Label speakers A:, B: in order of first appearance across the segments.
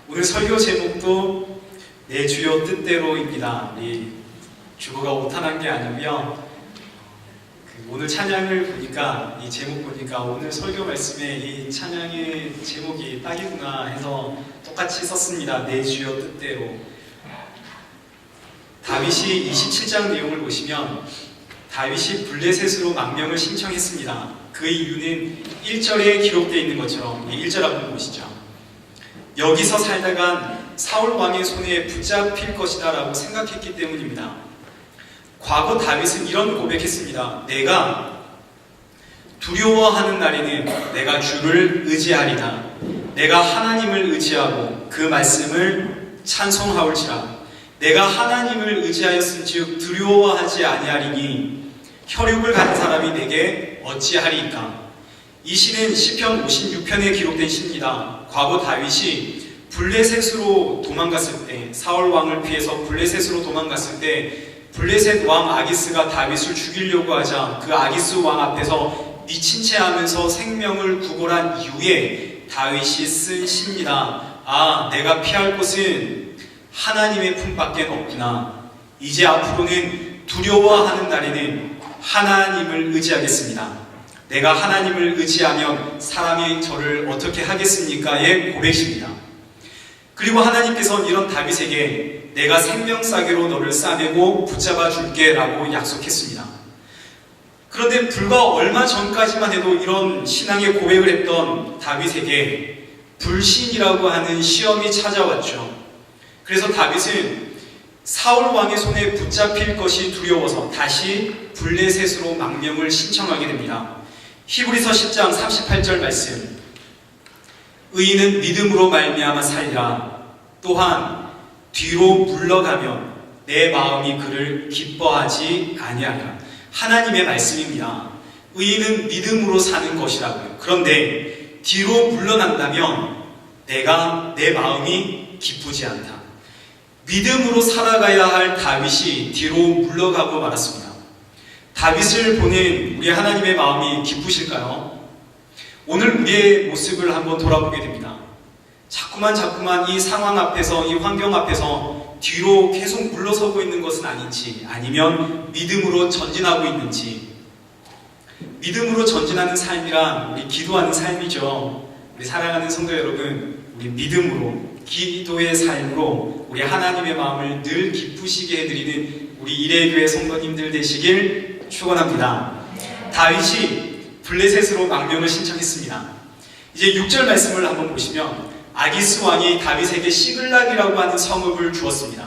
A: 오늘 설교 제목도 내 주여 뜻대로입니다. 이 주보가 오탄한 게 아니고요. 오늘 찬양을 보니까 이 제목 보니까 오늘 설교 말씀에 이 찬양의 제목이 딱이구나 해서 똑같이 썼습니다. 내 주여 뜻대로. 다윗이 27장 내용을 보시면 다윗이 블레셋으로 망명을 신청했습니다. 그 이유는 1절에 기록되어 있는 것처럼 1절 한번 보시죠. 여기서 살다간 사울 왕의 손에 붙잡힐 것이다 라고 생각했기 때문입니다. 과거 다윗은 이런 고백했습니다. 내가 두려워하는 날에는 내가 주를 의지하리라. 내가 하나님을 의지하고 그 말씀을 찬송하올지라. 내가 하나님을 의지하였은즉 두려워하지 아니하리니 혈육을 가진 사람이 내게 어찌하리이까. 이 시는 시편 56편에 기록된 시입니다. 과거 다윗이 블레셋으로 도망갔을 때, 사울 왕을 피해서 블레셋으로 도망갔을 때 블레셋 왕 아기스가 다윗을 죽이려고 하자 그 아기스 왕 앞에서 미친 채 하면서 생명을 구걸한 이후에 다윗이 쓴 시입니다. 아, 내가 피할 곳은 하나님의 품밖에 없구나. 이제 앞으로는 두려워하는 날에는 하나님을 의지하겠습니다. 내가 하나님을 의지하면 사람이 저를 어떻게 하겠습니까?의 고백입니다. 그리고 하나님께서는 이런 다윗에게 내가 생명싸개로 너를 싸매고 붙잡아 줄게 라고 약속했습니다. 그런데 불과 얼마 전까지만 해도 이런 신앙의 고백을 했던 다윗에게 불신이라고 하는 시험이 찾아왔죠. 그래서 다윗은 사울 왕의 손에 붙잡힐 것이 두려워서 다시 블레셋으로 망명을 신청하게 됩니다. 히브리서 10장 38절 말씀. 의인은 믿음으로 말미암아 살리라. 또한 뒤로 물러가면 내 마음이 그를 기뻐하지 아니하리라. 하나님의 말씀입니다. 의인은 믿음으로 사는 것이라고요. 그런데 뒤로 물러난다면 내 마음이 기쁘지 않다. 믿음으로 살아가야 할 다윗이 뒤로 물러가고 말았습니다. 다윗을 보는 우리 하나님의 마음이 기쁘실까요? 오늘 우리의 모습을 한번 돌아보게 됩니다. 자꾸만 이 상황 앞에서, 이 환경 앞에서 뒤로 계속 물러서고 있는 것은 아닌지, 아니면 믿음으로 전진하고 있는지. 믿음으로 전진하는 삶이란 우리 기도하는 삶이죠. 우리 사랑하는 성도 여러분, 우리 믿음으로, 기도의 삶으로 우리 하나님의 마음을 늘 기쁘시게 해드리는 우리 이레교회 성도님들 되시길 축원합니다. 다윗이 블레셋으로 망명을 신청했습니다. 이제 6절 말씀을 한번 보시면 아기스 왕이 다윗에게 시글락이라고 하는 성읍을 주었습니다.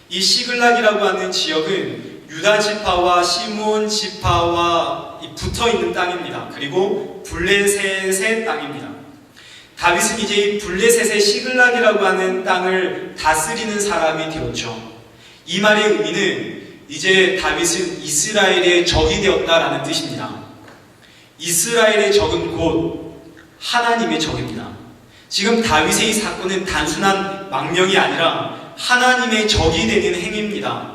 A: 이 시글락이라고 하는 지역은 유다 지파와 시므온 지파와 붙어있는 땅입니다. 그리고 블레셋의 땅입니다. 다윗은 이제 이 블레셋의 시글락이라고 하는 땅을 다스리는 사람이 되었죠. 이 말의 의미는 이제 다윗은 이스라엘의 적이 되었다라는 뜻입니다. 이스라엘의 적은 곧 하나님의 적입니다. 지금 다윗의 이 사건은 단순한 망명이 아니라 하나님의 적이 되는 행위입니다.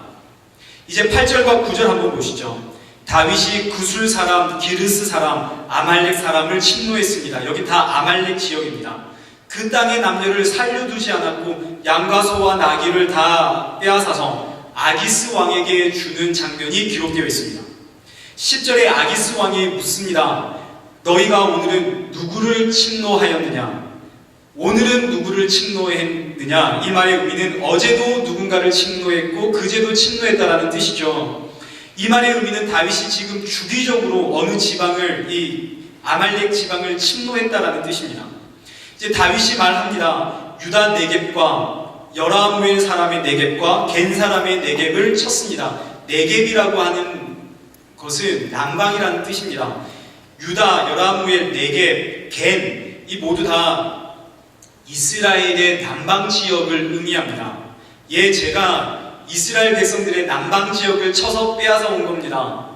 A: 이제 8절과 9절 한번 보시죠. 다윗이 구술 사람, 기르스 사람, 아말렉 사람을 침노했습니다. 여기 다 아말렉 지역입니다. 그 땅의 남녀를 살려두지 않았고 양과 소와 나귀를 다 빼앗아서 아기스 왕에게 주는 장면이 기록되어 있습니다. 10절에 아기스 왕이 묻습니다. 너희가 오늘은 누구를 침노하였느냐? 오늘은 누구를 침노했느냐? 이 말의 의미는 어제도 누군가를 침노했고 그제도 침노했다라는 뜻이죠. 이 말의 의미는 다윗이 지금 주기적으로 어느 지방을, 이 아말렉 지방을 침노했다라는 뜻입니다. 이제 다윗이 말합니다. 유다 네겝과 여라무엘 사람의 네겝과 겐 사람의 네겝을 쳤습니다. 네겝이라고 하는 것은 남방이라는 뜻입니다. 유다, 여라무엘, 네겝, 겐, 이 모두 다 이스라엘의 남방 지역을 의미합니다. 제가 이스라엘 백성들의 남방 지역을 쳐서 빼앗아 온 겁니다.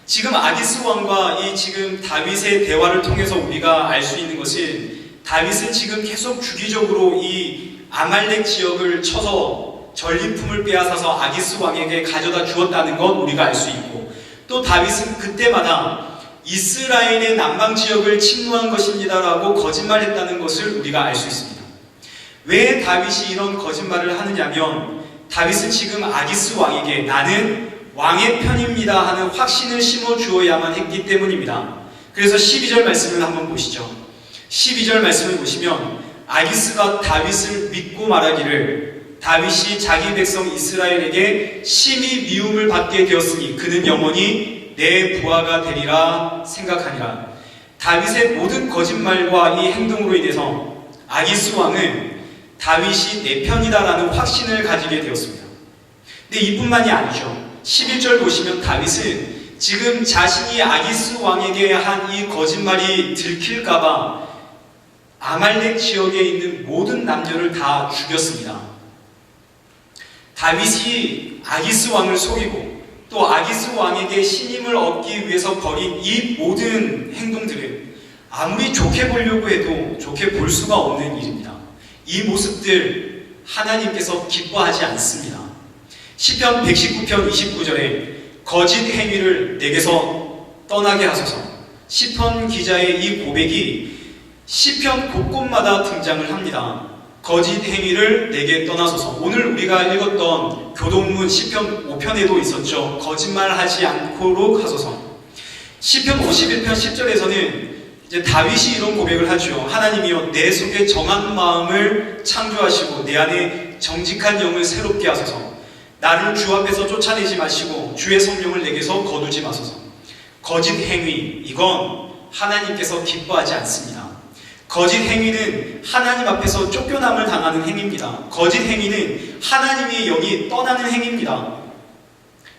A: 지금 아기스 왕과 이 지금 다윗의 대화를 통해서 우리가 알 수 있는 것은 다윗은 지금 계속 주기적으로 이 아말렉 지역을 쳐서 전리품을 빼앗아서 아기스 왕에게 가져다 주었다는 것 우리가 알 수 있고, 또 다윗은 그때마다 이스라엘의 남방 지역을 침노한 것입니다라고 거짓말했다는 것을 우리가 알 수 있습니다. 왜 다윗이 이런 거짓말을 하느냐면 다윗은 지금 아기스 왕에게 나는 왕의 편입니다 하는 확신을 심어주어야만 했기 때문입니다. 그래서 12절 말씀을 한번 보시죠. 12절 말씀을 보시면 아기스가 다윗을 믿고 말하기를 다윗이 자기 백성 이스라엘에게 심히 미움을 받게 되었으니 그는 영원히 내 부하가 되리라 생각하니라. 다윗의 모든 거짓말과 이 행동으로 인해서 아기스 왕은 다윗이 내 편이다라는 확신을 가지게 되었습니다. 근데 이뿐만이 아니죠. 11절 보시면 다윗은 지금 자신이 아기스 왕에게 한 이 거짓말이 들킬까봐 아말렉 지역에 있는 모든 남녀를 다 죽였습니다. 다윗이 아기스 왕을 속이고 또 아기스 왕에게 신임을 얻기 위해서 벌인 이 모든 행동들은 아무리 좋게 보려고 해도 좋게 볼 수가 없는 일입니다. 이 모습들 하나님께서 기뻐하지 않습니다. 시편 119편 29절에 거짓 행위를 내게서 떠나게 하소서. 시편 기자의 이 고백이 시편 곳곳마다 등장을 합니다. 거짓 행위를 내게 떠나소서. 오늘 우리가 읽었던 교동문 시편 5편에도 있었죠. 거짓말하지 않도록 하소서. 시편 51편 10절에서는 이제 다윗이 이런 고백을 하죠. 하나님이여 내 속에 정한 마음을 창조하시고 내 안에 정직한 영을 새롭게 하소서. 나를 주 앞에서 쫓아내지 마시고 주의 성령을 내게서 거두지 마소서. 거짓 행위, 이건 하나님께서 기뻐하지 않습니다. 거짓 행위는 하나님 앞에서 쫓겨남을 당하는 행위입니다. 거짓 행위는 하나님의 영이 떠나는 행위입니다.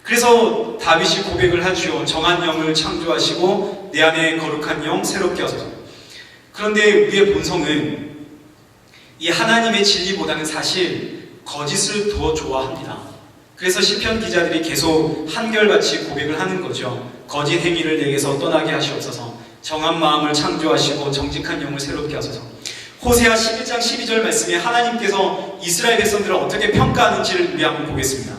A: 그래서 다윗이 고백을 하죠. 정한 영을 창조하시고 내 안에 거룩한 영 새롭게 하소서. 그런데 우리의 본성은 이 하나님의 진리보다는 사실 거짓을 더 좋아합니다. 그래서 시편 기자들이 계속 한결같이 고백을 하는 거죠. 거짓 행위를 내게서 떠나게 하시옵소서. 정한 마음을 창조하시고 정직한 영을 새롭게 하소서. 호세아 11장 12절 말씀에 하나님께서 이스라엘 백성들을 어떻게 평가하는지를 우리 한번 보겠습니다.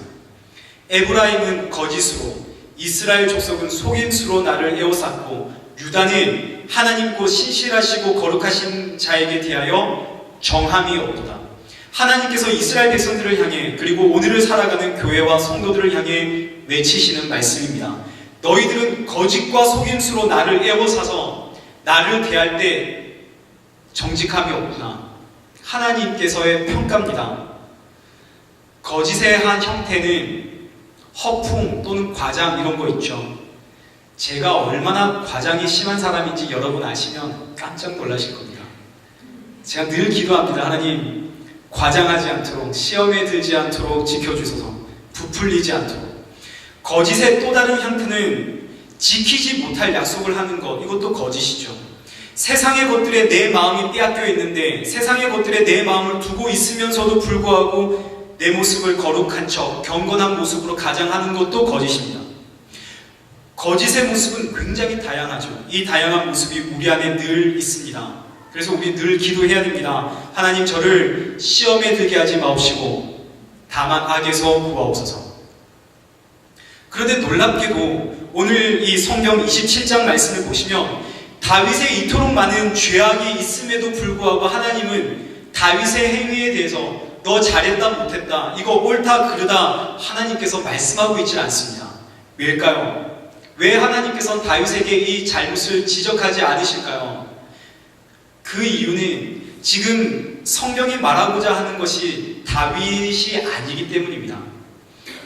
A: 에브라임은 거짓으로, 이스라엘 족속은 속임수로 나를 에워쌌고 유다는 하나님 곧 신실하시고 거룩하신 자에게 대하여 정함이 없도다. 하나님께서 이스라엘 백성들을 향해 그리고 오늘을 살아가는 교회와 성도들을 향해 외치시는 말씀입니다. 너희들은 거짓과 속임수로 나를 에워싸서 나를 대할 때 정직함이 없구나. 하나님께서의 평가입니다. 거짓의 한 형태는 허풍 또는 과장 이런 거 있죠. 제가 얼마나 과장이 심한 사람인지 여러분 아시면 깜짝 놀라실 겁니다. 제가 늘 기도합니다. 하나님 과장하지 않도록, 시험에 들지 않도록 지켜주소서. 부풀리지 않도록. 거짓의 또 다른 형태는 지키지 못할 약속을 하는 것, 이것도 거짓이죠. 세상의 것들에 내 마음이 빼앗겨 있는데 세상의 것들에 내 마음을 두고 있으면서도 불구하고 내 모습을 거룩한 척, 경건한 모습으로 가장하는 것도 거짓입니다. 거짓의 모습은 굉장히 다양하죠. 이 다양한 모습이 우리 안에 늘 있습니다. 그래서 우리 늘 기도해야 됩니다. 하나님 저를 시험에 들게 하지 마옵시고 다만 악에서 구하옵소서. 그런데 놀랍게도 오늘 이 성경 27장 말씀을 보시면 다윗의 이토록 많은 죄악이 있음에도 불구하고 하나님은 다윗의 행위에 대해서 너 잘했다 못했다 이거 옳다 그르다 하나님께서 말씀하고 있지 않습니다. 왜일까요? 왜 하나님께서는 다윗에게 이 잘못을 지적하지 않으실까요? 그 이유는 지금 성경이 말하고자 하는 것이 다윗이 아니기 때문입니다.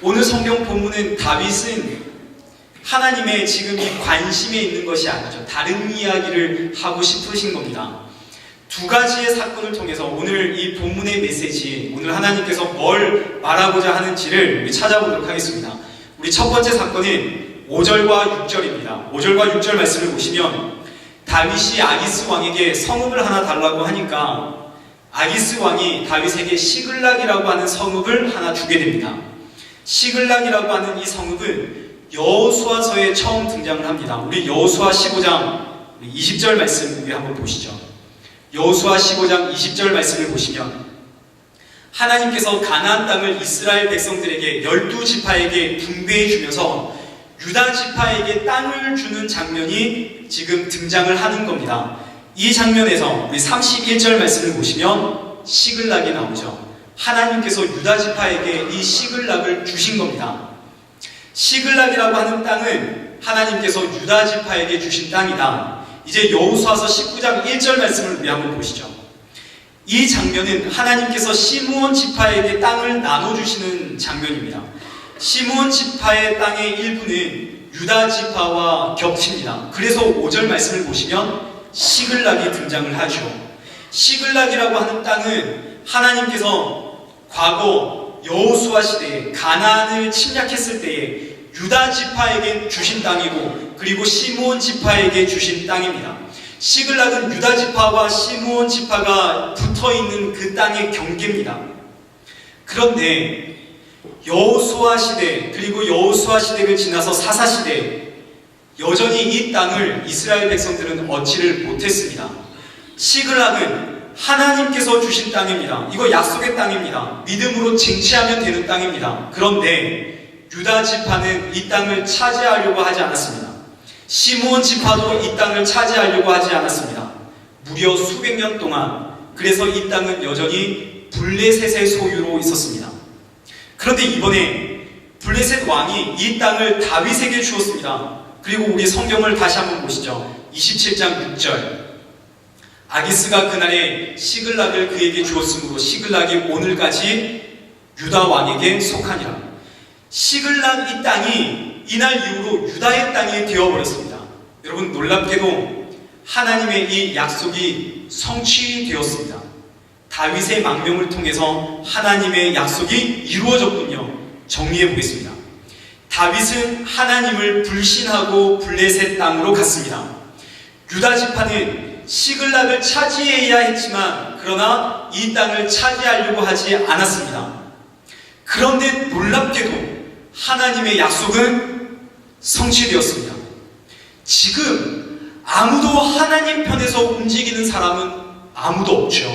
A: 오늘 성경 본문은 다윗은 하나님의 지금 이 관심에 있는 것이 아니죠. 다른 이야기를 하고 싶으신 겁니다. 두 가지의 사건을 통해서 오늘 이 본문의 메시지, 오늘 하나님께서 뭘 말하고자 하는지를 우리 찾아보도록 하겠습니다. 우리 첫 번째 사건은 5절과 6절입니다. 5절과 6절 말씀을 보시면 다윗이 아기스 왕에게 성읍을 하나 달라고 하니까 아기스 왕이 다윗에게 시글락이라고 하는 성읍을 하나 주게 됩니다. 시글락이라고 하는 이 성읍은 여호수아서에 처음 등장을 합니다. 우리 여호수아 15장 20절 말씀 우리 한번 보시죠. 여호수아 15장 20절 말씀을 보시면 하나님께서 가나안 땅을 이스라엘 백성들에게 12지파에게 분배해 주면서 유다 지파에게 땅을 주는 장면이 지금 등장을 하는 겁니다. 이 장면에서 우리 31절 말씀을 보시면 시글락이 나오죠. 하나님께서 유다 지파에게 이 시글락을 주신 겁니다. 시글락이라고 하는 땅은 하나님께서 유다 지파에게 주신 땅이다. 이제 여호수아서 19장 1절 말씀을 우리 한번 보시죠. 이 장면은 하나님께서 시므온 지파에게 땅을 나눠주시는 장면입니다. 시므온 지파의 땅의 일부는 유다 지파와 겹칩니다. 그래서 5절 말씀을 보시면 시글락이 등장을 하죠. 시글락이라고 하는 땅은 하나님께서 과거 여호수아 시대에 가나안을 침략했을 때에 유다 지파에게 주신 땅이고, 그리고 시므온 지파에게 주신 땅입니다. 시글락은 유다 지파와 시므온 지파가 붙어있는 그 땅의 경계입니다. 그런데 여호수아 시대, 그리고 여호수아 시대를 지나서 사사 시대, 여전히 이 땅을 이스라엘 백성들은 얻지를 못했습니다. 시글락은 하나님께서 주신 땅입니다. 이거 약속의 땅입니다. 믿음으로 쟁취하면 되는 땅입니다. 그런데 유다 지파는 이 땅을 차지하려고 하지 않았습니다. 시므온 지파도 이 땅을 차지하려고 하지 않았습니다. 무려 수백 년 동안. 그래서 이 땅은 여전히 블레셋의 소유로 있었습니다. 그런데 이번에 블레셋 왕이 이 땅을 다윗에게 주었습니다. 그리고 우리 성경을 다시 한번 보시죠. 27장 6절. 아기스가 그날에 시글락을 그에게 주었으므로 시글락이 오늘까지 유다 왕에게 속하니라. 시글락 이 땅이 이날 이후로 유다의 땅이 되어버렸습니다. 여러분, 놀랍게도 하나님의 이 약속이 성취되었습니다. 다윗의 망명을 통해서 하나님의 약속이 이루어졌군요. 정리해 보겠습니다. 다윗은 하나님을 불신하고 블레셋 땅으로 갔습니다. 유다 지파는 시글락을 차지해야 했지만 그러나 이 땅을 차지하려고 하지 않았습니다. 그런데 놀랍게도 하나님의 약속은 성취되었습니다. 지금 아무도 하나님 편에서 움직이는 사람은 아무도 없죠.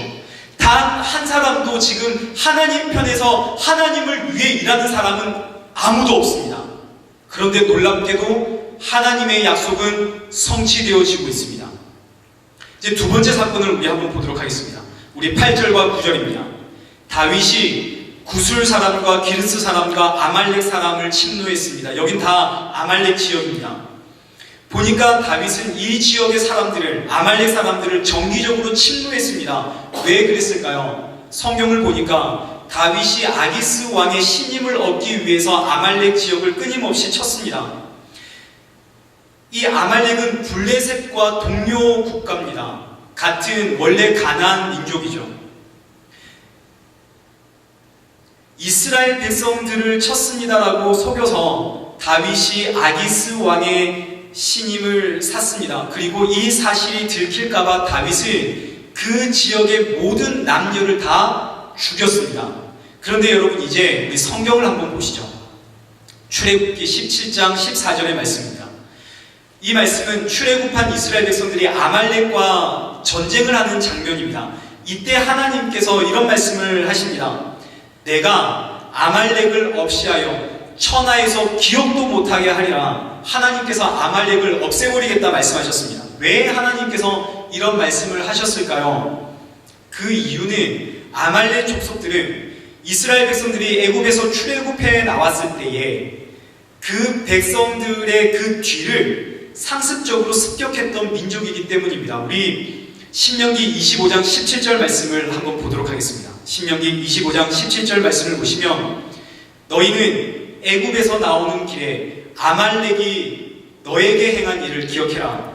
A: 단 한 사람도 지금 하나님 편에서 하나님을 위해 일하는 사람은 아무도 없습니다. 그런데 놀랍게도 하나님의 약속은 성취되어지고 있습니다. 이제 두 번째 사건을 우리 한번 보도록 하겠습니다. 우리 8절과 9절입니다. 다윗이 구술 사람과 기르스 사람과 아말렉 사람을 침노했습니다. 여긴 다 아말렉 지역입니다. 보니까 다윗은 이 지역의 사람들을, 아말렉 사람들을 정기적으로 침노했습니다. 왜 그랬을까요? 성경을 보니까 다윗이 아기스 왕의 신임을 얻기 위해서 아말렉 지역을 끊임없이 쳤습니다. 이 아말렉은 블레셋과 동료 국가입니다. 같은 원래 가나안 민족이죠. 이스라엘 백성들을 쳤습니다라고 속여서 다윗이 아기스 왕의 신임을 샀습니다. 그리고 이 사실이 들킬까봐 다윗은 그 지역의 모든 남녀를 다 죽였습니다. 그런데 여러분, 이제 우리 성경을 한번 보시죠. 출애굽기 17장 14절의 말씀입니다. 이 말씀은 출애굽한 이스라엘 백성들이 아말렉과 전쟁을 하는 장면입니다. 이때 하나님께서 이런 말씀을 하십니다. 내가 아말렉을 없이하여 천하에서 기억도 못하게 하리라. 하나님께서 아말렉을 없애버리겠다 말씀하셨습니다. 왜 하나님께서 이런 말씀을 하셨을까요? 그 이유는 아말렉 족속들은 이스라엘 백성들이 애굽에서 출애굽해 나왔을 때에 그 백성들의 그 뒤를 상습적으로 습격했던 민족이기 때문입니다. 우리 신명기 25장 17절 말씀을 한번 보도록 하겠습니다. 신명기 25장 17절 말씀을 보시면 너희는 애굽에서 나오는 길에 아말렉이 너에게 행한 일을 기억해라.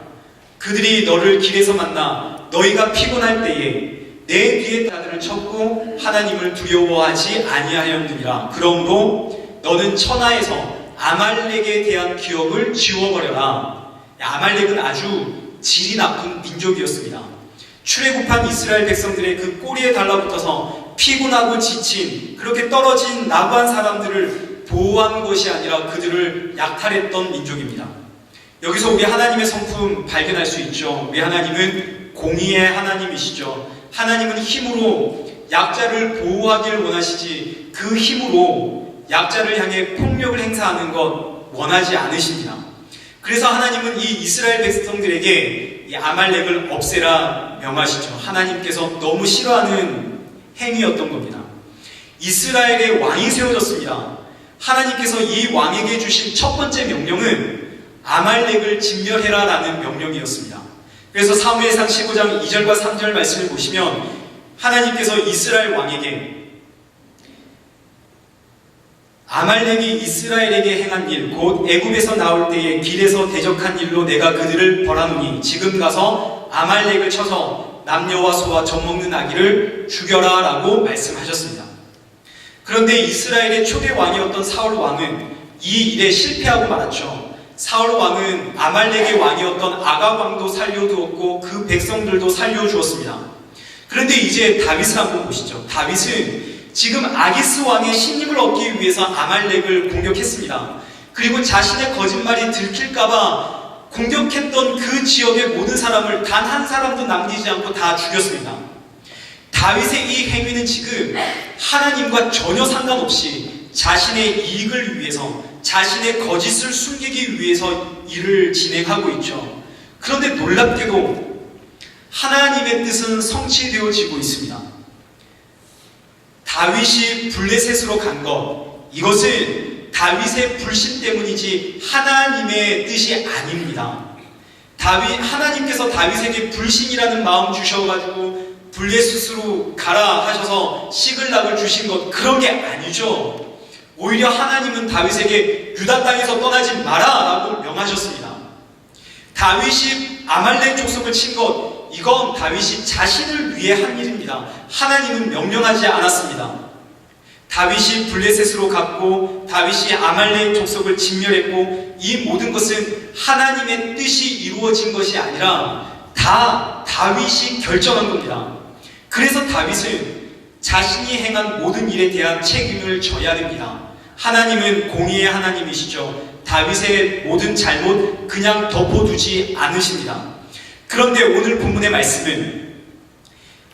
A: 그들이 너를 길에서 만나 너희가 피곤할 때에 내 뒤에 다들을 쳤고 하나님을 두려워하지 아니하였느니라. 그러므로 너는 천하에서 아말렉에 대한 기억을 지워버려라. 아말렉은 아주 질이 나쁜 민족이었습니다. 출애굽한 이스라엘 백성들의 그 꼬리에 달라붙어서 피곤하고 지친, 그렇게 떨어진 나고한 사람들을 보호한 것이 아니라 그들을 약탈했던 민족입니다. 여기서 우리 하나님의 성품 발견할 수 있죠. 우리 하나님은 공의의 하나님이시죠. 하나님은 힘으로 약자를 보호하기를 원하시지 그 힘으로 약자를 향해 폭력을 행사하는 것 원하지 않으십니다. 그래서 하나님은 이 이스라엘 백성들에게 이 아말렉을 없애라 명하시죠. 하나님께서 너무 싫어하는 행위였던 겁니다. 이스라엘의 왕이 세워졌습니다. 하나님께서 이 왕에게 주신 첫 번째 명령은 아말렉을 진멸해라 라는 명령이었습니다. 그래서 사무엘상 15장 2절과 3절 말씀을 보시면 하나님께서 이스라엘 왕에게 아말렉이 이스라엘에게 행한 일, 곧 애굽에서 나올 때에 길에서 대적한 일로 내가 그들을 벌하노니 지금 가서 아말렉을 쳐서 남녀와 소와 젖먹는 아기를 죽여라 라고 말씀하셨습니다. 그런데 이스라엘의 초대 왕이었던 사울 왕은 이 일에 실패하고 말았죠. 사울 왕은 아말렉의 왕이었던 아각 왕도 살려두었고 그 백성들도 살려주었습니다. 그런데 이제 다윗을 한번 보시죠. 다윗은 지금 아기스 왕의 신임을 얻기 위해서 아말렉을 공격했습니다. 그리고 자신의 거짓말이 들킬까봐 공격했던 그 지역의 모든 사람을 단 한 사람도 남기지 않고 다 죽였습니다. 다윗의 이 행위는 지금 하나님과 전혀 상관없이 자신의 이익을 위해서, 자신의 거짓을 숨기기 위해서 일을 진행하고 있죠. 그런데 놀랍게도 하나님의 뜻은 성취되어지고 있습니다. 다윗이 블레셋으로 간 것, 이것은 다윗의 불신 때문이지 하나님의 뜻이 아닙니다. 하나님께서 다윗에게 불신이라는 마음 주셔가지고 블레셋으로 가라 하셔서 시글락을 주신 것, 그런 게 아니죠. 오히려 하나님은 다윗에게 유다 땅에서 떠나지 마라 라고 명하셨습니다. 다윗이 아말렉 족속을 친 것, 이건 다윗이 자신을 위해 한 일입니다. 하나님은 명령하지 않았습니다. 다윗이 블레셋으로 갔고 다윗이 아말렉 족속을 진멸했고 이 모든 것은 하나님의 뜻이 이루어진 것이 아니라 다 다윗이 결정한 겁니다. 그래서 다윗은 자신이 행한 모든 일에 대한 책임을 져야 됩니다. 하나님은 공의의 하나님이시죠. 다윗의 모든 잘못 그냥 덮어두지 않으십니다. 그런데 오늘 본문의 말씀은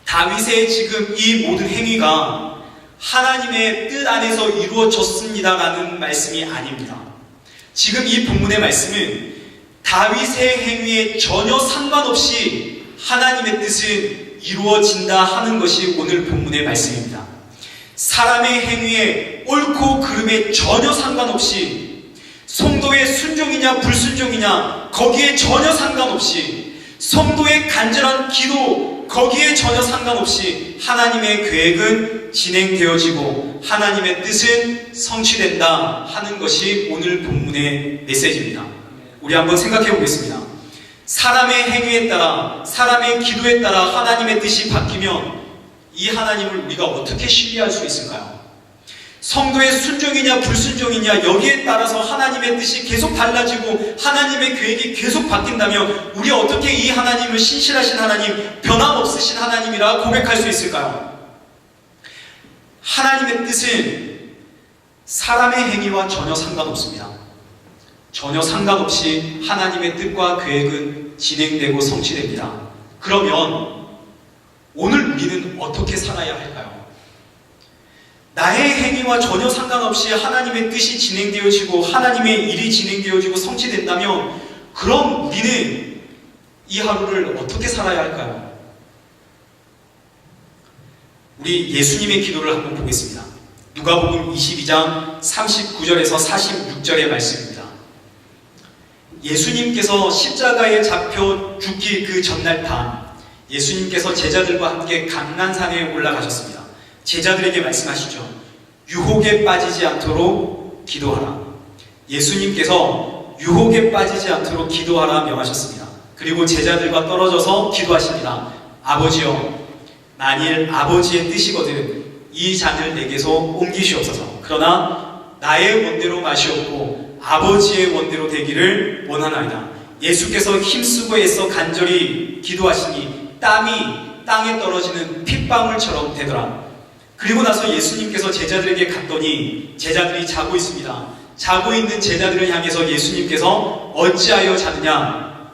A: 다윗의 지금 이 모든 행위가 하나님의 뜻 안에서 이루어졌습니다라는 말씀이 아닙니다. 지금 이 본문의 말씀은 다윗의 행위에 전혀 상관없이 하나님의 뜻은 이루어진다 하는 것이 오늘 본문의 말씀입니다. 사람의 행위에 옳고 그름에 전혀 상관없이, 성도의 순종이냐 불순종이냐 거기에 전혀 상관없이, 성도의 간절한 기도 거기에 전혀 상관없이 하나님의 계획은 진행되어지고 하나님의 뜻은 성취된다 하는 것이 오늘 본문의 메시지입니다. 우리 한번 생각해 보겠습니다. 사람의 행위에 따라, 사람의 기도에 따라 하나님의 뜻이 바뀌면 이 하나님을 우리가 어떻게 신뢰할 수 있을까요? 성도의 순종이냐 불순종이냐 여기에 따라서 하나님의 뜻이 계속 달라지고 하나님의 계획이 계속 바뀐다면 우리 어떻게 이 하나님을 신실하신 하나님, 변함없으신 하나님이라 고백할 수 있을까요? 하나님의 뜻은 사람의 행위와 전혀 상관없습니다. 전혀 상관없이 하나님의 뜻과 계획은 진행되고 성취됩니다. 그러면 오늘 우리는 어떻게 살아야 할까요? 나의 행위와 전혀 상관없이 하나님의 뜻이 진행되어지고 하나님의 일이 진행되어지고 성취된다면 그럼 우리는 이 하루를 어떻게 살아야 할까요? 우리 예수님의 기도를 한번 보겠습니다. 누가복음 22장 39절에서 46절의 말씀입니다. 예수님께서 십자가에 잡혀 죽기 그 전날 밤, 예수님께서 제자들과 함께 감난산에 올라가셨습니다. 제자들에게 말씀하시죠. 유혹에 빠지지 않도록 기도하라. 예수님께서 유혹에 빠지지 않도록 기도하라 명하셨습니다. 그리고 제자들과 떨어져서 기도하십니다. 아버지여, 만일 아버지의 뜻이거든 이 잔을 내게서 옮기시옵소서. 그러나 나의 원대로 마시옵고 아버지의 원대로 되기를 원하나이다. 예수께서 힘쓰고 애써 간절히 기도하시니 땀이 땅에 떨어지는 핏방울처럼 되더라. 그리고 나서 예수님께서 제자들에게 갔더니 제자들이 자고 있습니다. 자고 있는 제자들을 향해서 예수님께서 어찌하여 자느냐?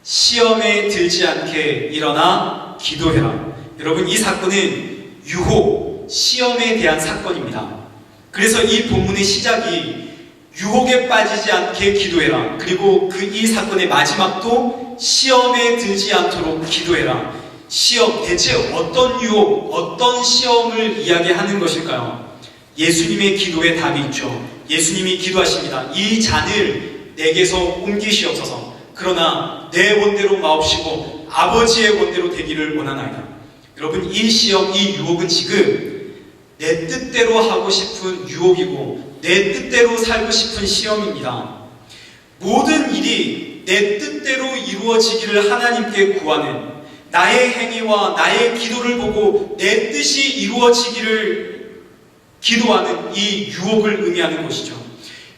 A: 시험에 들지 않게 일어나 기도해라. 여러분, 이 사건은 유혹, 시험에 대한 사건입니다. 그래서 이 본문의 시작이 유혹에 빠지지 않게 기도해라. 그리고 이 사건의 마지막도 시험에 들지 않도록 기도해라. 시험, 대체 어떤 유혹, 어떤 시험을 이야기하는 것일까요? 예수님의 기도에 답이 있죠. 예수님이 기도하십니다. 이 잔을 내게서 옮기시옵소서. 그러나 내 원대로 마옵시고 아버지의 원대로 되기를 원하나이다. 여러분, 이 시험, 이 유혹은 지금 내 뜻대로 하고 싶은 유혹이고 내 뜻대로 살고 싶은 시험입니다. 모든 일이 내 뜻대로 이루어지기를 하나님께 구하는, 나의 행위와 나의 기도를 보고 내 뜻이 이루어지기를 기도하는 이 유혹을 의미하는 것이죠.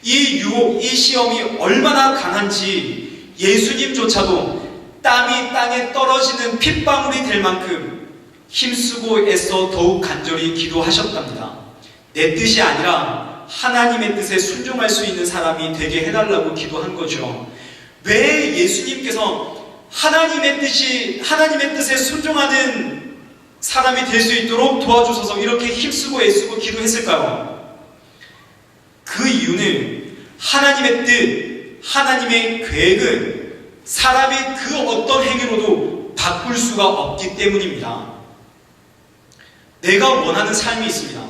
A: 이 유혹, 이 시험이 얼마나 강한지 예수님조차도 땀이 땅에 떨어지는 핏방울이 될 만큼 힘쓰고 애써 더욱 간절히 기도하셨답니다. 내 뜻이 아니라 하나님의 뜻에 순종할 수 있는 사람이 되게 해달라고 기도한 거죠. 왜 예수님께서 하나님의 뜻에 순종하는 사람이 될 수 있도록 도와주셔서 이렇게 힘쓰고 애쓰고 기도했을까요? 그 이유는 하나님의 뜻, 하나님의 계획은 사람이 그 어떤 행위로도 바꿀 수가 없기 때문입니다. 내가 원하는 삶이 있습니다.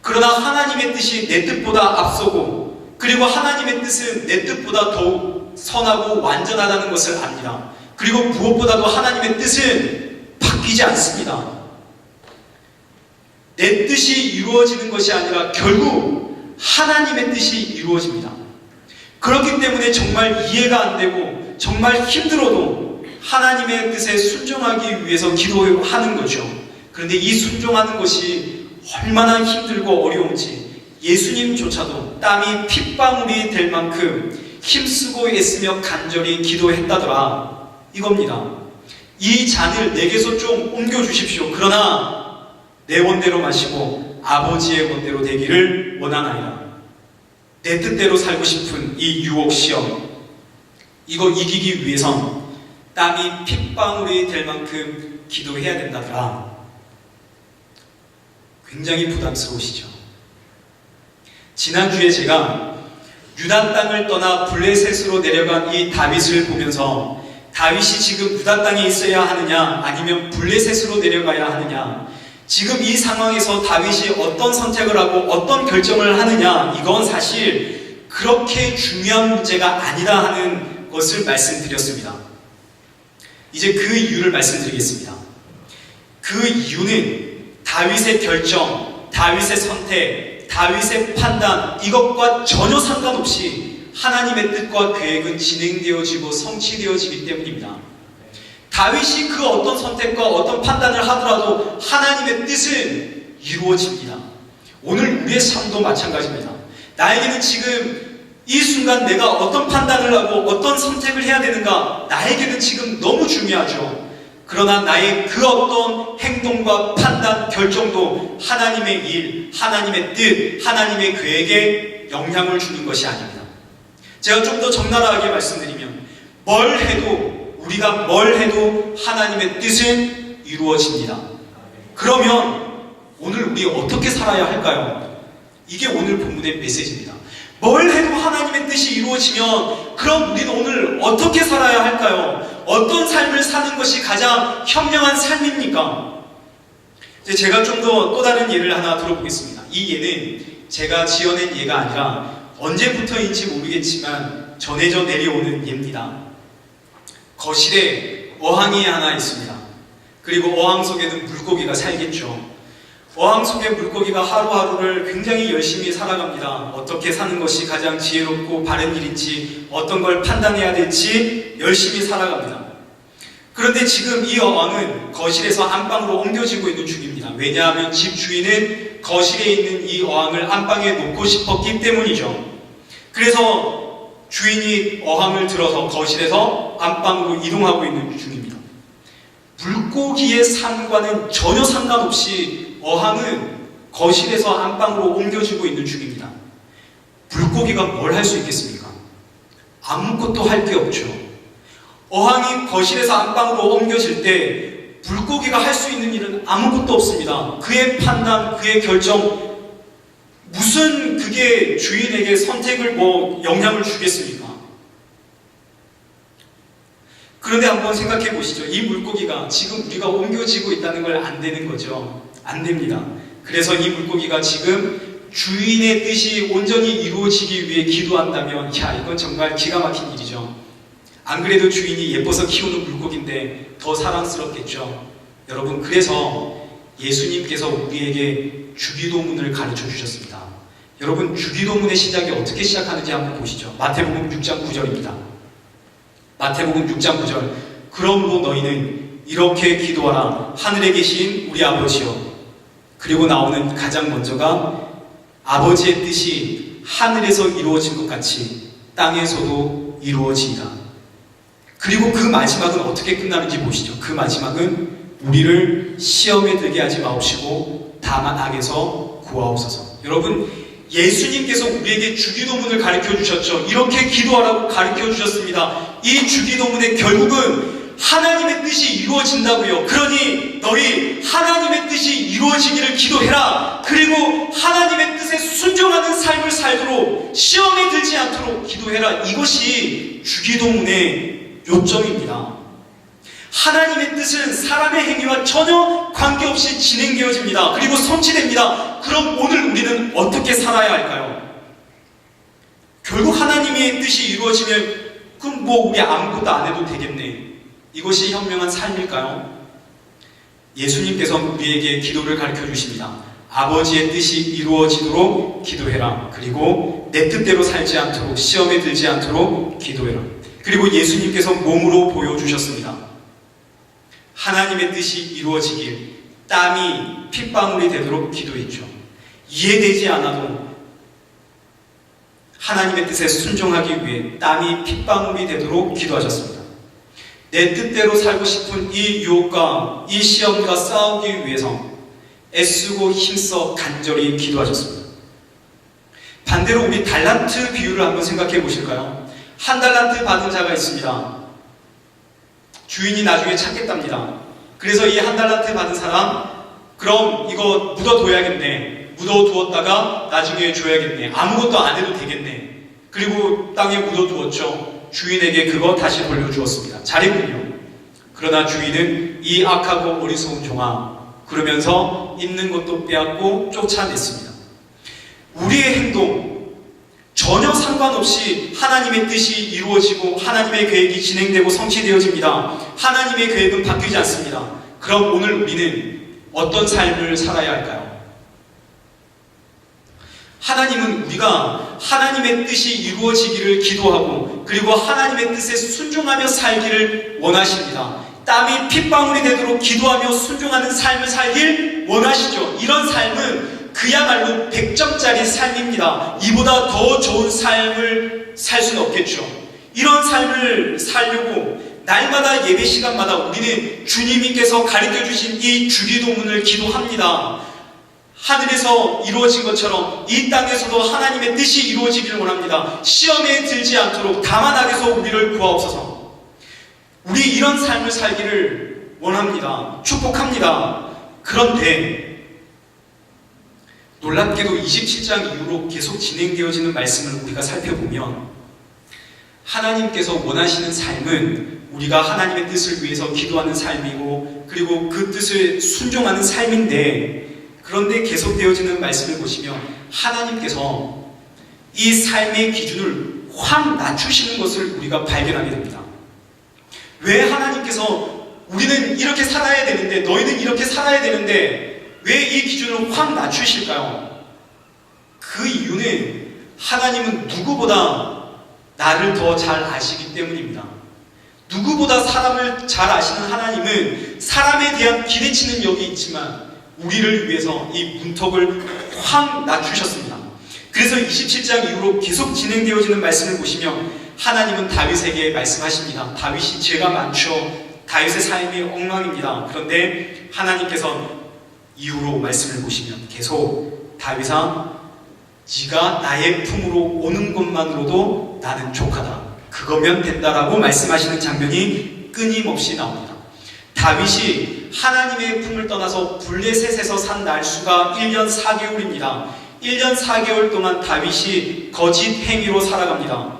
A: 그러나 하나님의 뜻이 내 뜻보다 앞서고, 그리고 하나님의 뜻은 내 뜻보다 더욱 선하고 완전하다는 것을 압니다. 그리고 무엇보다도 하나님의 뜻은 바뀌지 않습니다. 내 뜻이 이루어지는 것이 아니라 결국 하나님의 뜻이 이루어집니다. 그렇기 때문에 정말 이해가 안 되고 정말 힘들어도 하나님의 뜻에 순종하기 위해서 기도하는 거죠. 그런데 이 순종하는 것이 얼마나 힘들고 어려운지 예수님조차도 땀이 핏방울이 될 만큼 힘쓰고 애쓰며 간절히 기도했다더라, 이겁니다. 이 잔을 내게서 좀 옮겨주십시오. 그러나 내 원대로 마시고 아버지의 원대로 되기를 원하나이다. 내 뜻대로 살고 싶은 이 유혹 시험, 이거 이기기 위해선 땀이 핏방울이 될 만큼 기도해야 된다더라. 굉장히 부담스러우시죠? 지난주에 제가 유다 땅을 떠나 블레셋으로 내려간 이 다윗을 보면서 다윗이 지금 유다 땅에 있어야 하느냐 아니면 블레셋으로 내려가야 하느냐, 지금 이 상황에서 다윗이 어떤 선택을 하고 어떤 결정을 하느냐, 이건 사실 그렇게 중요한 문제가 아니다 하는 것을 말씀드렸습니다. 이제 그 이유를 말씀드리겠습니다. 그 이유는 다윗의 결정, 다윗의 선택, 다윗의 판단, 이것과 전혀 상관없이 하나님의 뜻과 계획은 진행되어지고 성취되어지기 때문입니다. 다윗이 그 어떤 선택과 어떤 판단을 하더라도 하나님의 뜻은 이루어집니다. 오늘 우리의 삶도 마찬가지입니다. 나에게는 지금 이 순간 내가 어떤 판단을 하고 어떤 선택을 해야 되는가, 나에게는 지금 너무 중요하죠. 그러나 나의 그 어떤 행동과 판단, 결정도 하나님의 일, 하나님의 뜻, 하나님의 계획에 영향을 주는 것이 아닙니다. 제가 좀 더 적나라하게 말씀드리면, 우리가 뭘 해도 하나님의 뜻은 이루어집니다. 그러면 오늘 우리 어떻게 살아야 할까요? 이게 오늘 본문의 메시지입니다. 뭘 해도 하나님의 뜻이 이루어지면 그럼 우리는 오늘 어떻게 살아야 할까요? 어떤 삶을 사는 것이 가장 현명한 삶입니까? 제가 좀 더 또 다른 예를 하나 들어보겠습니다. 이 예는 제가 지어낸 예가 아니라 언제부터인지 모르겠지만 전해져 내려오는 예입니다. 거실에 어항이 하나 있습니다. 그리고 어항 속에는 물고기가 살겠죠. 어항 속의 물고기가 하루하루를 굉장히 열심히 살아갑니다. 어떻게 사는 것이 가장 지혜롭고 바른 일인지, 어떤 걸 판단해야 될지 열심히 살아갑니다. 그런데 지금 이 어항은 거실에서 안방으로 옮겨지고 있는 중입니다. 왜냐하면 집 주인은 거실에 있는 이 어항을 안방에 놓고 싶었기 때문이죠. 그래서 주인이 어항을 들어서 거실에서 안방으로 이동하고 있는 중입니다. 물고기의 삶과는 전혀 상관없이 어항은 거실에서 안방으로 옮겨지고 있는 중입니다. 물고기가 뭘 할 수 있겠습니까? 아무것도 할 게 없죠. 어항이 거실에서 안방으로 옮겨질 때 물고기가 할 수 있는 일은 아무것도 없습니다. 그의 판단, 그의 결정, 무슨 그게 주인에게 선택을 영향을 주겠습니까? 그런데 한번 생각해 보시죠. 이 물고기가 지금 우리가 옮겨지고 있다는 걸 안 되는 거죠. 안 됩니다. 그래서 이 물고기가 지금 주인의 뜻이 온전히 이루어지기 위해 기도한다면, 야, 이건 정말 기가 막힌 일이죠. 안 그래도 주인이 예뻐서 키우는 물고기인데 더 사랑스럽겠죠. 여러분, 그래서 예수님께서 우리에게 주기도문을 가르쳐 주셨습니다. 여러분, 주기도문의 시작이 어떻게 시작하는지 한번 보시죠. 마태복음 6장 9절입니다. 마태복음 6장 9절. 그러므로 너희는 이렇게 기도하라. 하늘에 계신 우리 아버지여. 그리고 나오는 가장 먼저가 아버지의 뜻이 하늘에서 이루어진 것 같이 땅에서도 이루어지이다. 그리고 그 마지막은 어떻게 끝나는지 보시죠. 그 마지막은 우리를 시험에 들게 하지 마옵시고 다만 악에서 구하옵소서. 여러분, 예수님께서 우리에게 주기도문을 가르쳐 주셨죠. 이렇게 기도하라고 가르쳐 주셨습니다. 이 주기도문의 결국은 하나님의 뜻이 이루어진다고요. 그러니 너희 하나님의 뜻이 이루어지기를 기도해라. 그리고 하나님의 뜻에 순종하는 삶을 살도록, 시험에 들지 않도록 기도해라. 이것이 주기도문의 요점입니다. 하나님의 뜻은 사람의 행위와 전혀 관계없이 진행되어집니다. 그리고 성취됩니다. 그럼 오늘 우리는 어떻게 살아야 할까요? 결국 하나님의 뜻이 이루어지면 그럼 뭐 우리 아무것도 안 해도 되겠네. 이것이 현명한 삶일까요? 예수님께서 우리에게 기도를 가르쳐 주십니다. 아버지의 뜻이 이루어지도록 기도해라. 그리고 내 뜻대로 살지 않도록, 시험에 들지 않도록 기도해라. 그리고 예수님께서 몸으로 보여주셨습니다. 하나님의 뜻이 이루어지길 땀이 핏방울이 되도록 기도했죠. 이해되지 않아도 하나님의 뜻에 순종하기 위해 땀이 핏방울이 되도록 기도하셨습니다. 내 뜻대로 살고 싶은 이 유혹과 이 시험과 싸우기 위해서 애쓰고 힘써 간절히 기도하셨습니다. 반대로 우리 달란트 비유를 한번 생각해 보실까요? 한 달란트 받은 자가 있습니다. 주인이 나중에 찾겠답니다. 그래서 이 한 달란트 받은 사람, 그럼 이거 묻어둬야겠네. 묻어두었다가 나중에 줘야겠네. 아무것도 안 해도 되겠네. 그리고 땅에 묻어두었죠. 주인에게 그거 다시 돌려주었습니다. 잘했군요. 그러나 주인은 이 악하고 어리석은 종아, 그러면서 있는 것도 빼앗고 쫓아냈습니다. 우리의 행동, 전혀 상관없이 하나님의 뜻이 이루어지고 하나님의 계획이 진행되고 성취되어집니다. 하나님의 계획은 바뀌지 않습니다. 그럼 오늘 우리는 어떤 삶을 살아야 할까요? 하나님은 우리가 하나님의 뜻이 이루어지기를 기도하고 그리고 하나님의 뜻에 순종하며 살기를 원하십니다. 땀이 핏방울이 되도록 기도하며 순종하는 삶을 살길 원하시죠. 이런 삶은 그야말로 100점짜리 삶입니다. 이보다 더 좋은 삶을 살 수는 없겠죠. 이런 삶을 살려고 날마다 예배 시간마다 우리는 주님께서 가르쳐 주신 이 주기도문을 기도합니다. 하늘에서 이루어진 것처럼 이 땅에서도 하나님의 뜻이 이루어지기를 원합니다. 시험에 들지 않도록 다만 악에서 우리를 구하옵소서. 우리 이런 삶을 살기를 원합니다. 축복합니다. 그런데 놀랍게도 27장 이후로 계속 진행되어지는 말씀을 우리가 살펴보면 하나님께서 원하시는 삶은 우리가 하나님의 뜻을 위해서 기도하는 삶이고 그리고 그 뜻을 순종하는 삶인데, 그런데 계속되어지는 말씀을 보시면 하나님께서 이 삶의 기준을 확 낮추시는 것을 우리가 발견하게 됩니다. 왜 하나님께서 우리는 이렇게 살아야 되는데 너희는 이렇게 살아야 되는데 왜 이 기준을 확 낮추실까요? 그 이유는 하나님은 누구보다 나를 더 잘 아시기 때문입니다. 누구보다 사람을 잘 아시는 하나님은 사람에 대한 기대치는 여기 있지만 우리를 위해서 이 문턱을 확 낮추셨습니다. 그래서 27장 이후로 계속 진행되어지는 말씀을 보시면 하나님은 다윗에게 말씀하십니다. 다윗이 죄가 많죠. 다윗의 삶이 엉망입니다. 그런데 하나님께서 이후로 말씀을 보시면 계속 다윗아, 네가 나의 품으로 오는 것만으로도 나는 족하다. 그거면 된다라고 말씀하시는 장면이 끊임없이 나옵니다. 다윗이 하나님의 품을 떠나서 블레셋에서 산 날수가 1년 4개월입니다. 1년 4개월 동안 다윗이 거짓 행위로 살아갑니다.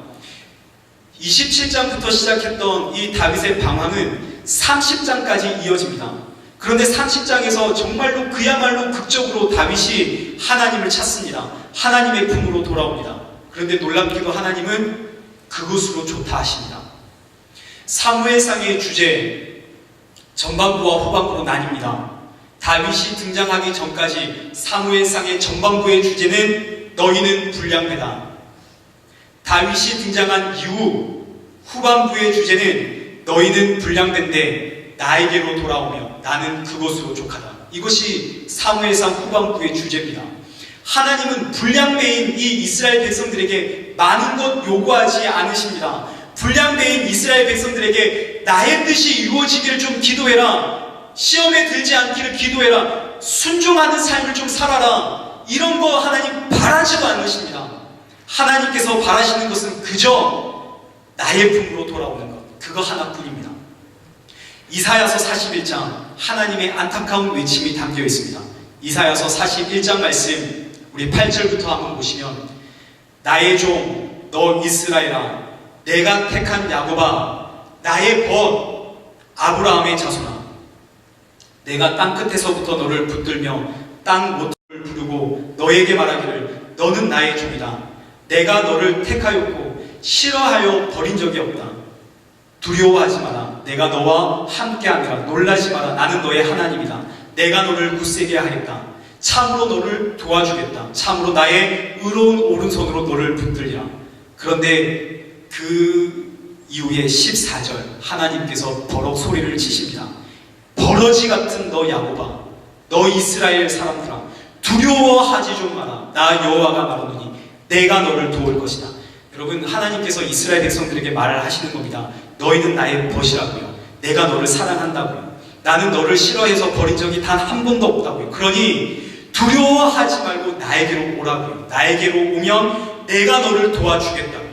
A: 27장부터 시작했던 이 다윗의 방황은 30장까지 이어집니다. 그런데 30장에서 정말로 그야말로 극적으로 다윗이 하나님을 찾습니다. 하나님의 품으로 돌아옵니다. 그런데 놀랍게도 하나님은 그것으로 좋다 하십니다. 사무엘상의 주제, 전반부와 후반부로 나뉩니다. 다윗이 등장하기 전까지 사무엘상의 전반부의 주제는 너희는 불량배다. 다윗이 등장한 이후 후반부의 주제는 너희는 불량배인데 나에게로 돌아오며 나는 그것으로 족하다. 이것이 사무엘상 후반부의 주제입니다. 하나님은 불량배인 이 이스라엘 백성들에게 많은 것 요구하지 않으십니다. 불량배인 이스라엘 백성들에게 나의 뜻이 이루어지기를 좀 기도해라. 시험에 들지 않기를 기도해라. 순종하는 삶을 좀 살아라. 이런 거 하나님 바라지도 않으십니다. 하나님께서 바라시는 것은 그저 나의 품으로 돌아오는 것, 그거 하나뿐입니다. 이사야서 41장 하나님의 안타까운 외침이 담겨 있습니다. 이사야서 41장 말씀 우리 8절부터 한번 보시면 나의 종 너 이스라엘아 내가 택한 야곱아 나의 벗 아브라함의 자손아 내가 땅끝에서부터 너를 붙들며 땅 모퉁이를 부르고 너에게 말하기를 너는 나의 종이다. 내가 너를 택하였고 싫어하여 버린 적이 없다. 두려워하지 마라. 내가 너와 함께하리라. 놀라지 마라. 나는 너의 하나님이다. 내가 너를 굳세게 하겠다. 참으로 너를 도와주겠다. 참으로 나의 의로운 오른손으로 너를 붙들리라. 그런데 그 이후에 14절 하나님께서 버럭 소리를 치십니다. 버러지 같은 너 야곱아 너 이스라엘 사람들아 두려워하지 좀 마라. 나 여호와가 말하노니 내가 너를 도울 것이다. 여러분 하나님께서 이스라엘 백성들에게 말을 하시는 겁니다. 너희는 나의 벗이라고요. 내가 너를 사랑한다고요. 나는 너를 싫어해서 버린 적이 단 한 번도 없다고요. 그러니 두려워하지 말고 나에게로 오라고요. 나에게로 오면 내가 너를 도와주겠다고요.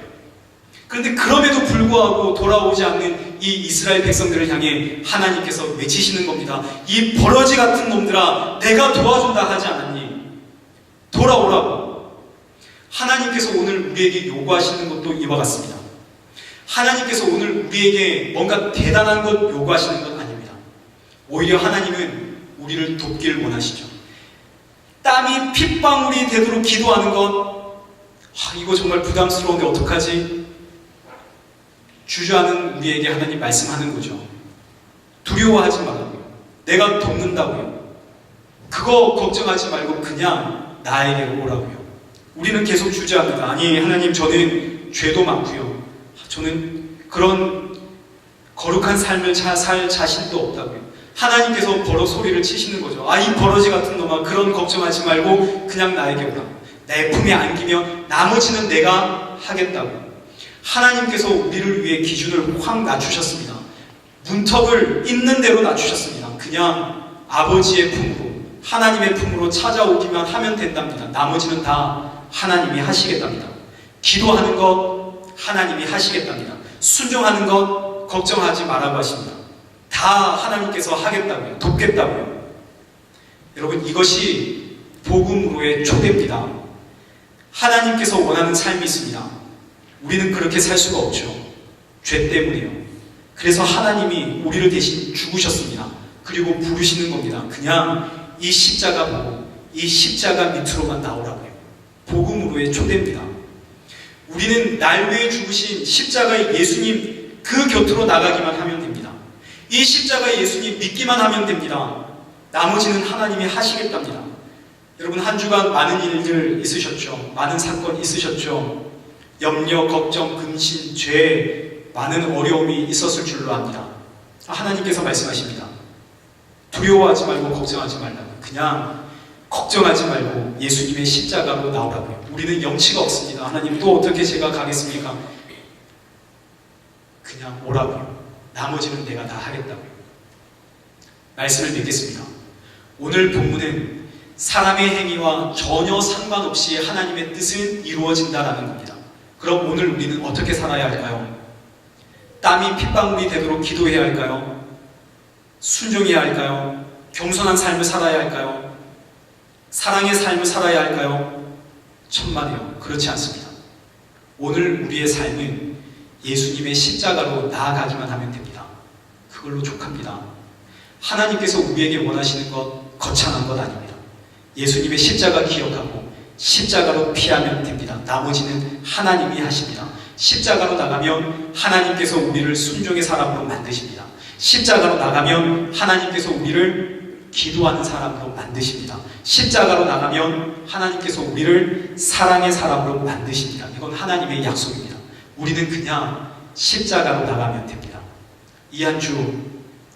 A: 그런데 그럼에도 불구하고 돌아오지 않는 이 이스라엘 백성들을 향해 하나님께서 외치시는 겁니다. 이 버러지 같은 놈들아 내가 도와준다 하지 않았니? 돌아오라고. 하나님께서 오늘 우리에게 요구하시는 것도 이와 같습니다. 하나님께서 오늘 우리에게 뭔가 대단한 것 요구하시는 건 아닙니다. 오히려 하나님은 우리를 돕기를 원하시죠. 땀이 핏방울이 되도록 기도하는 것, 이거 정말 부담스러운데 어떡하지? 주저하는 우리에게 하나님 말씀하는 거죠. 두려워하지 말라고요. 내가 돕는다고요. 그거 걱정하지 말고 그냥 나에게로 오라고요. 우리는 계속 주저합니다. 아니 하나님 저는 죄도 많고요. 저는 그런 거룩한 삶을 살 자신도 없다고요. 하나님께서 버럭 소리를 치시는 거죠. 이 버러지 같은 놈아 그런 걱정하지 말고 그냥 나에게 오라. 내 품에 안기면 나머지는 내가 하겠다고. 하나님께서 우리를 위해 기준을 확 낮추셨습니다. 문턱을 있는 대로 낮추셨습니다. 그냥 아버지의 품으로 하나님의 품으로 찾아오기만 하면 된답니다. 나머지는 다 하나님이 하시겠답니다. 기도하는 것 하나님이 하시겠답니다. 순종하는 것 걱정하지 말라고 하십니다. 다 하나님께서 하겠다고요. 돕겠다고요. 여러분 이것이 복음으로의 초대입니다. 하나님께서 원하는 삶이 있습니다. 우리는 그렇게 살 수가 없죠. 죄 때문에요. 그래서 하나님이 우리를 대신 죽으셨습니다. 그리고 부르시는 겁니다. 그냥 이 십자가 보고 이 십자가 밑으로만 나오라고요. 복음으로의 초대입니다. 우리는 날 위해 죽으신 십자가의 예수님 그 곁으로 나가기만 하면 됩니다. 이 십자가의 예수님 믿기만 하면 됩니다. 나머지는 하나님이 하시겠답니다. 여러분 한 주간 많은 일들 있으셨죠? 많은 사건 있으셨죠? 염려, 걱정, 근심, 죄 많은 어려움이 있었을 줄로 압니다. 하나님께서 말씀하십니다. 두려워하지 말고 걱정하지 말라고. 그냥 걱정하지 말고 예수님의 십자가로 나오라고요. 우리는 염치가 없습니다. 하나님 또 어떻게 제가 가겠습니까? 그냥 오라고요. 나머지는 내가 다 하겠다고요. 말씀을 믿겠습니다. 오늘 본문은 사람의 행위와 전혀 상관없이 하나님의 뜻은 이루어진다라는 겁니다. 그럼 오늘 우리는 어떻게 살아야 할까요? 땀이 핏방울이 되도록 기도해야 할까요? 순종해야 할까요? 겸손한 삶을 살아야 할까요? 사랑의 삶을 살아야 할까요? 천만에요. 그렇지 않습니다. 오늘 우리의 삶은 예수님의 십자가로 나아가기만 하면 됩니다. 그걸로 족합니다. 하나님께서 우리에게 원하시는 것 거창한 것 아닙니다. 예수님의 십자가 기억하고 십자가로 피하면 됩니다. 나머지는 하나님이 하십니다. 십자가로 나가면 하나님께서 우리를 순종의 사람으로 만드십니다. 십자가로 나가면 하나님께서 우리를 기도하는 사람으로 만드십니다. 십자가로 나가면 하나님께서 우리를 사랑의 사람으로 만드십니다. 이건 하나님의 약속입니다. 우리는 그냥 십자가로 나가면 됩니다. 이 한 주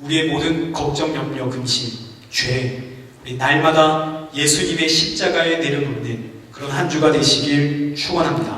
A: 우리의 모든 걱정, 염려, 근심, 죄, 우리 날마다 예수님의 십자가에 내려놓는 그런 한 주가 되시길 축원합니다.